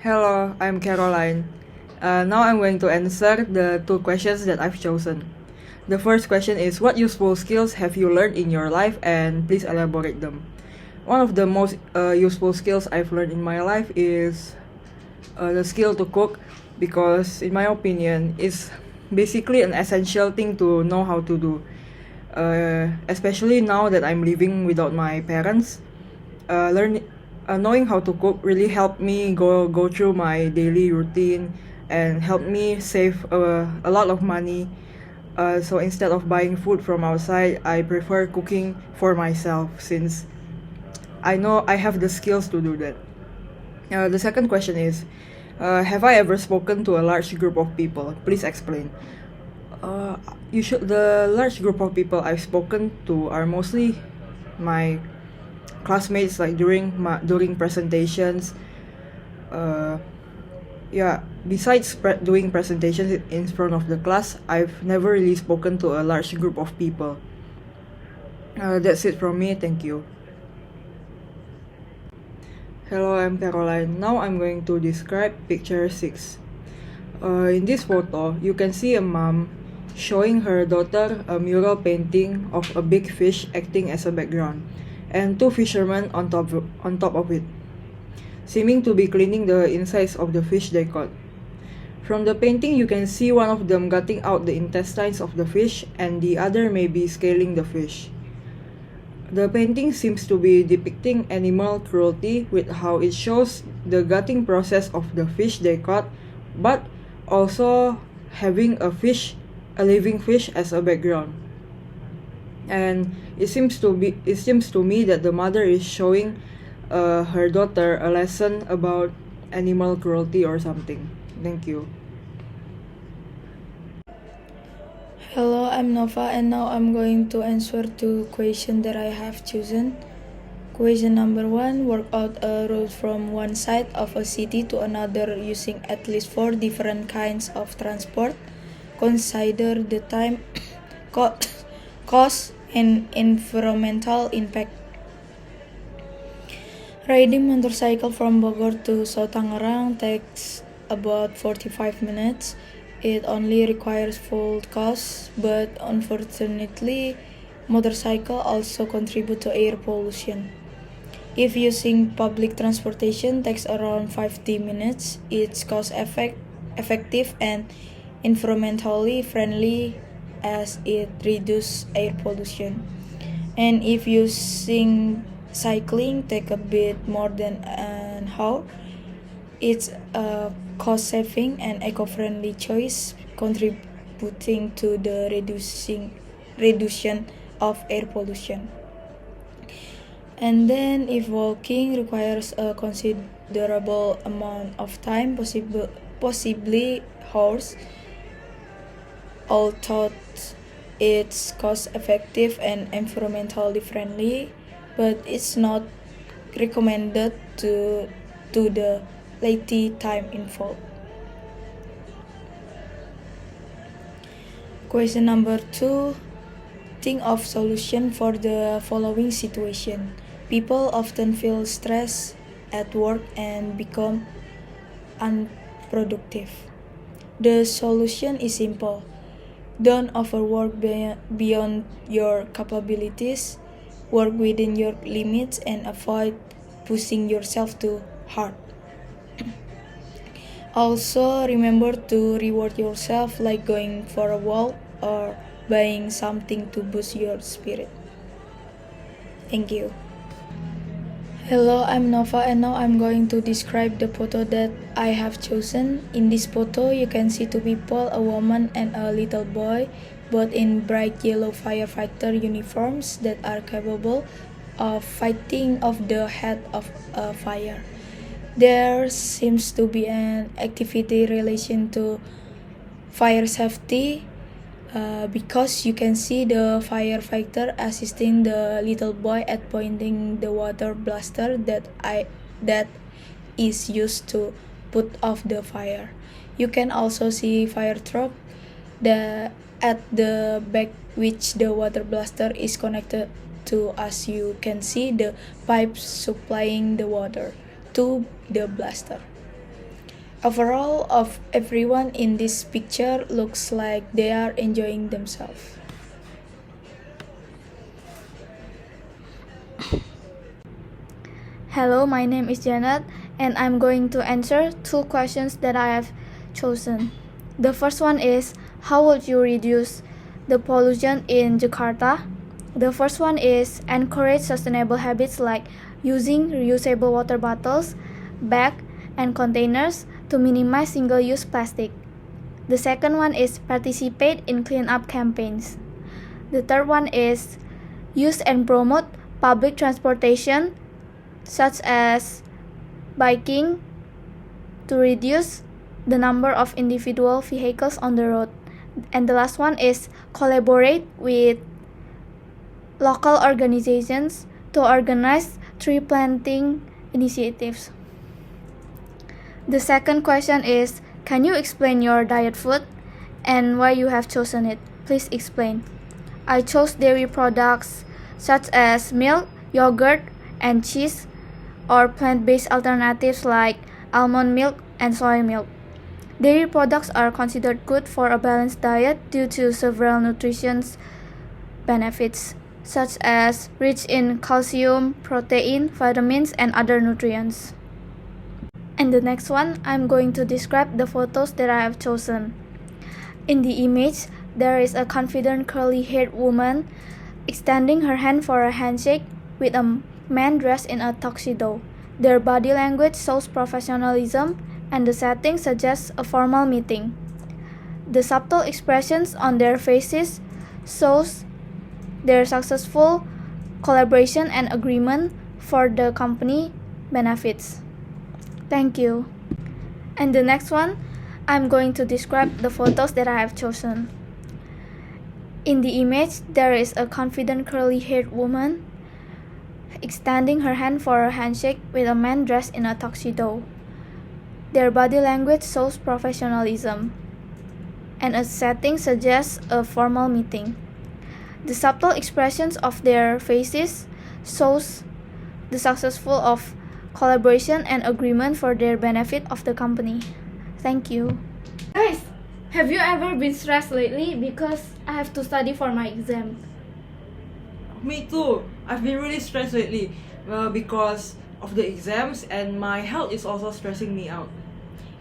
Hello, I'm Caroline. Now I'm going to answer the two questions that I've chosen. The first question is, what useful skills have you learned in your life, and please elaborate them. One of the most useful skills I've learned in my life is the skill to cook, because in my opinion it's basically an essential thing to know how to do, especially now that I'm living without my parents. Knowing how to cook really helped me go through my daily routine and helped me save a lot of money. So instead of buying food from outside, I prefer cooking for myself, since I know I have the skills to do that. The second question is, have I ever spoken to a large group of people? Please explain. The large group of people I've spoken to are mostly my classmates, like during presentations. Besides doing presentations in front of the class, I've never really spoken to a large group of people. That's it from me. Thank you. Hello, I'm Caroline. Now I'm going to describe picture 6. In this photo, you can see a mom showing her daughter a mural painting of a big fish acting as a background, and two fishermen on top of it, seeming to be cleaning the insides of the fish they caught. From the painting, you can see one of them gutting out the intestines of the fish, and the other may be scaling the fish. The painting seems to be depicting animal cruelty with how it shows the gutting process of the fish they caught, but also having a living fish as a background. And it seems to me that the mother is showing her daughter a lesson about animal cruelty or something. Thank you. Hello, I'm Nova, and now I'm going to answer two questions that I have chosen. Question number 1, work out a route from one side of a city to another using at least 4 different kinds of transport. Consider the time, cost, and environmental impact. Riding motorcycle from Bogor to Sotangerang takes about 45 minutes. It only requires full cost, but unfortunately, motorcycle also contribute to air pollution. If using public transportation takes around 50 minutes, it's cost effective and environmentally friendly as it reduces air pollution. And if using cycling take a bit more than an hour, it's a cost-saving and eco-friendly choice, contributing to the reduction of air pollution. And then if walking requires a considerable amount of time, possibly hours, although it's cost-effective and environmentally friendly, but it's not recommended to the lengthy time involved. Question number 2, think of solution for the following situation. People often feel stressed at work and become unproductive. The solution is simple. Don't overwork beyond your capabilities. Work within your limits and avoid pushing yourself too hard. Also, remember to reward yourself, like going for a walk or buying something to boost your spirit. Thank you. Hello, I'm Nova, and now I'm going to describe the photo that I have chosen. In this photo, you can see two people, a woman and a little boy, both in bright yellow firefighter uniforms that are capable of fighting off the head of a fire. There seems to be an activity relation to fire safety, because you can see the firefighter assisting the little boy at pointing the water blaster that is used to put off the fire. You can also see fire truck at the back, which the water blaster is connected to, as you can see the pipes supplying the water to the blaster. Overall, of everyone in this picture looks like they are enjoying themselves. Hello, my name is Janet, and I'm going to answer 2 questions that I have chosen. The first one is, how would you reduce the pollution in Jakarta? The first one is, encourage sustainable habits like using reusable water bottles, bags, and containers to minimize single-use plastic. The second one is, participate in cleanup campaigns. The third one is, use and promote public transportation such as biking to reduce the number of individual vehicles on the road. And the last one is, collaborate with local organizations to organize tree planting initiatives. The second question is, can you explain your diet food and why you have chosen it? Please explain. I chose dairy products such as milk, yogurt, and cheese, or plant-based alternatives like almond milk and soy milk. Dairy products are considered good for a balanced diet due to several nutrition benefits, such as rich in calcium, protein, vitamins, and other nutrients. And the next one, I'm going to describe the photos that I have chosen. In the image, there is a confident curly-haired woman extending her hand for a handshake with a man dressed in a tuxedo. Their body language shows professionalism, and the setting suggests a formal meeting. The subtle expressions on their faces shows their successful collaboration and agreement for the company benefits. Thank you. And the next one, I'm going to describe the photos that I have chosen. In the image, there is a confident curly-haired woman extending her hand for a handshake with a man dressed in a tuxedo. Their body language shows professionalism, and a setting suggests a formal meeting. The subtle expressions of their faces shows the successful of collaboration and agreement for their benefit of the company. Thank you. Guys, have you ever been stressed lately? Because I have to study for my exam. Me too. I've been really stressed lately because of the exams, and my health is also stressing me out.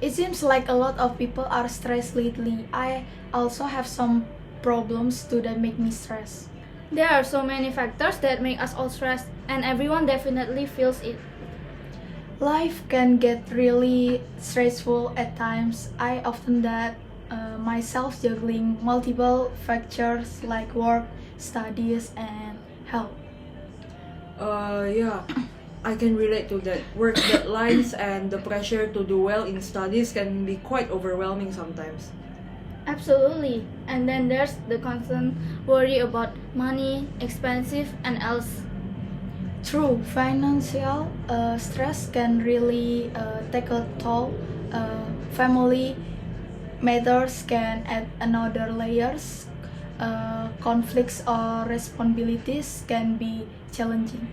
It seems like a lot of people are stressed lately. I also have some problems too that make me stressed. There are so many factors that make us all stressed, and everyone definitely feels it. Life can get really stressful at times. I often that myself juggling multiple factors like work, studies, and health. Yeah, I can relate to that. Work deadlines and the pressure to do well in studies can be quite overwhelming sometimes. Absolutely. And then there's the constant worry about money, expensive, and else. True, financial stress can really take a toll. Family matters can add another layers. Conflicts or responsibilities can be challenging.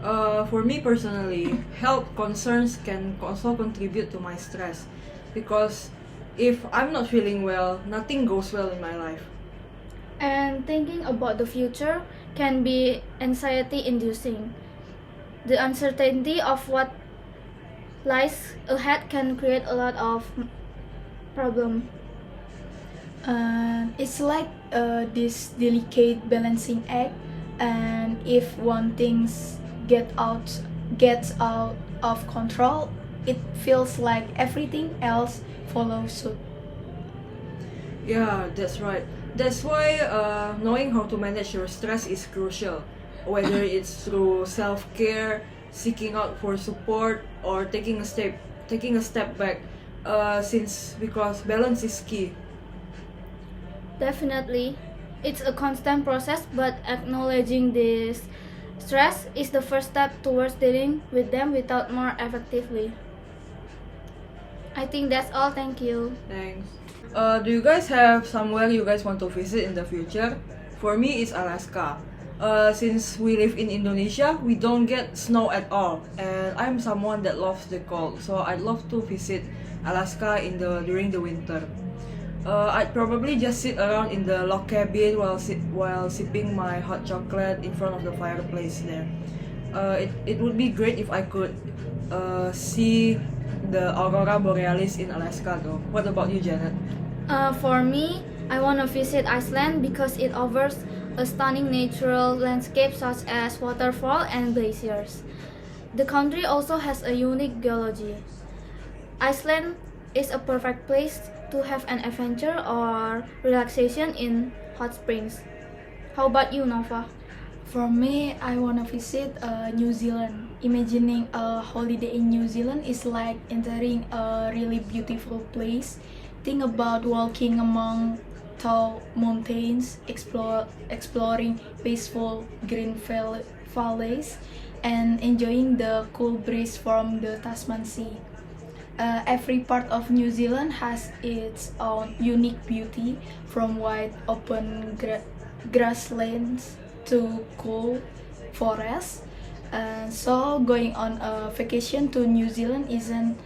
For me personally, health concerns can also contribute to my stress because if I'm not feeling well, nothing goes well in my life. And thinking about the future can be anxiety inducing. The uncertainty of what lies ahead can create a lot of problem. It's like this delicate balancing act, and if one thing gets out of control, it feels like everything else follows suit. Yeah, that's right. That's why knowing how to manage your stress is crucial. Whether it's through self-care, seeking out for support, or taking a step back, because balance is key. Definitely, it's a constant process, but acknowledging this stress is the first step towards dealing with them without more effectively. I think that's all. Thank you. Thanks. Do you guys have somewhere you guys want to visit in the future? For me, it's Alaska. Since we live in Indonesia, we don't get snow at all, and I'm someone that loves the cold, so I'd love to visit Alaska during the winter. I'd probably just sit around in the log cabin while sipping my hot chocolate in front of the fireplace there. It would be great if I could see the aurora borealis in Alaska though. What about you, Janet? For me, I want to visit Iceland because it offers a stunning natural landscape such as waterfalls and glaciers. The country also has a unique geology. Iceland is a perfect place to have an adventure or relaxation in hot springs. How about you, Nova? For me, I want to visit New Zealand. Imagining a holiday in New Zealand is like entering a really beautiful place. Think about walking among tall mountains, exploring peaceful green valleys, and enjoying the cool breeze from the Tasman Sea. Every part of New Zealand has its own unique beauty, from wide open grasslands to cool forests. So going on a vacation to New Zealand isn't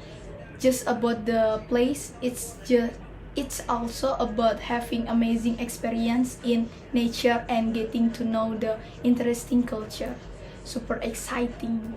just about the place, it's also about having amazing experience in nature and getting to know the interesting culture. Super exciting.